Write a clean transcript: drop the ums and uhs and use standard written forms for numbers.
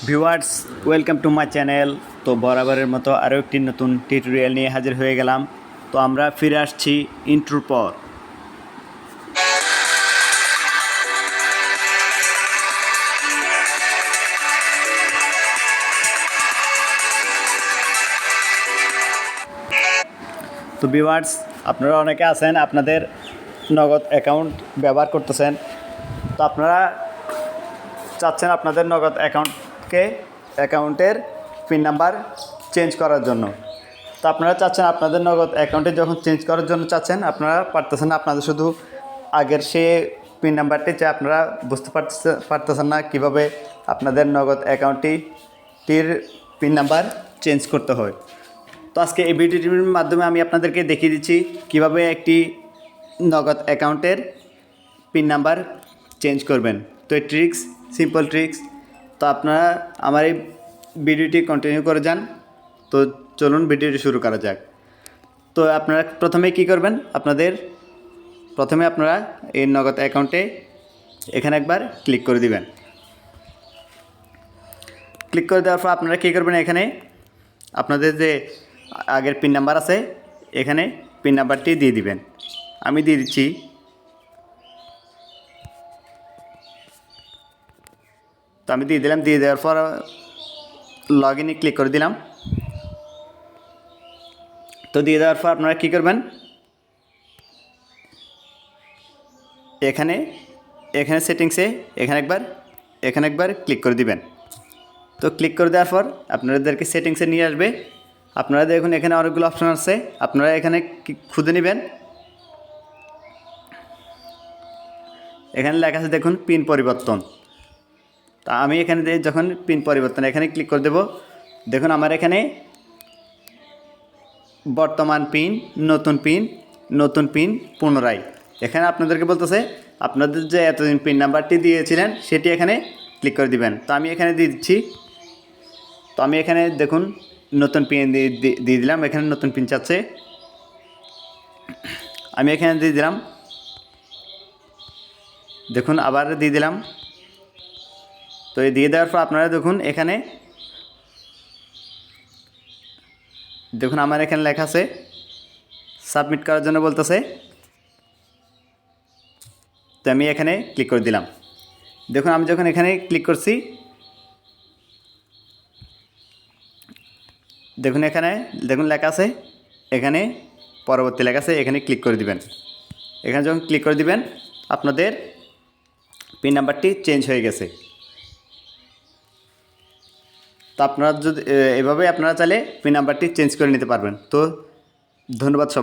Viewers, welcome to my channel. তো বরাবরের মতো আরও একটি নতুন টিউটোরিয়াল নিয়ে হাজির হয়ে গেলাম। তো আমরা ফিরে আসছি ইন্ট্রোর পর। তো ভিউয়ার্স, আপনারা অনেকে আছেন আপনাদের নগদ অ্যাকাউন্ট ব্যবহার করতেছেন। তো আপনারা চাচ্ছেন আপনাদের নগদ অ্যাকাউন্টের পিন নাম্বার চেঞ্জ করার জন্য। তো আপনারা চাচ্ছেন আপনাদের নগদ অ্যাকাউন্টে যখন চেঞ্জ করার জন্য চাচ্ছেন, আপনারা পারতেছেন না, আপনাদের শুধু আগের সে পিন নাম্বারটি যে আপনারা বুঝতে পারতেছেন না কীভাবে আপনাদের নগদ অ্যাকাউন্টটির পিন নাম্বার চেঞ্জ করতে হয়। তো আজকে এই ভিডিওটির মাধ্যমে আমি আপনাদেরকে দেখিয়ে দিচ্ছি কীভাবে একটি নগদ অ্যাকাউন্টের পিন নাম্বার চেঞ্জ করবেন। তো এই ট্রিক্স, সিম্পল ট্রিক্স। তো আপনারা আমার এই ভিডিওটি কন্টিনিউ করে যান। তো চলুন ভিডিওটি শুরু করা যাক। তো আপনারা প্রথমে কি করবেন, প্রথমে আপনারা এই নগদ অ্যাকাউন্টে এখানে একবার ক্লিক করে দিবেন। ক্লিক করে দেওয়ার পর আপনারা কী করবেন, এখানে আপনাদের যে আগের পিন নাম্বার আছে এখানে পিন নাম্বারটি দিয়ে দিবেন। আমি দিয়ে দিচ্ছি। তো আমি দিয়ে দিলাম। দিয়ে দেওয়ার পর লগ ইনে ক্লিক করে দিলাম। তো দিয়ে দেওয়ার পর আপনারা কী করবেন, এখানে সেটিংসে এখানে একবার ক্লিক করে দিবেন। তো ক্লিক করে দেওয়ার পর আপনাদেরকে সেটিংসে নিয়ে আসবে। আপনারা দেখুন এখানে অনেকগুলো অপশান আছে, আপনারা এখানে খুঁজে নেবেন। এখানে লেখা আছে দেখুন পিন পরিবর্তন। তা আমি এখানে যখন পিন পরিবর্তন এখানে ক্লিক করে দেব, দেখুন আমার এখানে বর্তমান পিন, নতুন পিন পুনরায়। এখানে আপনাদেরকে বলতেছে আপনাদের যে এতদিন পিন নাম্বারটি দিয়েছিলেন সেটি এখানে ক্লিক করে দিবেন। তো আমি এখানে দিয়ে দিচ্ছি। তো আমি এখানে দেখুন নতুন পিন দিয়ে দিলাম। এখানে নতুন পিন চাচ্ছে, আমি এখানে দিয়ে দিলাম। দেখুন আবার দিয়ে দিলাম। তো এই দিয়ে দেওয়ার পর আপনারা দেখুন এখানে দেখুন আমার এখানে লেখা আছে সাবমিট করার জন্য বলতেছে। তো আমি এখানে ক্লিক করে দিলাম। দেখুন আমি যখন এখানে ক্লিক করছি, দেখুন এখানে লেখা আছে, এখানে পরবর্তী লেখা আছে, এখানে ক্লিক করে দিবেন। এখানে যখন ক্লিক করে দিবেন আপনাদের পিন নাম্বারটি চেঞ্জ হয়ে গেছে। তো আপনারা যদি এভাবে আপনারা চাইলে পিন নাম্বারটি চেঞ্জ করে নিতে পারবেন। তো ধন্যবাদ সবাই।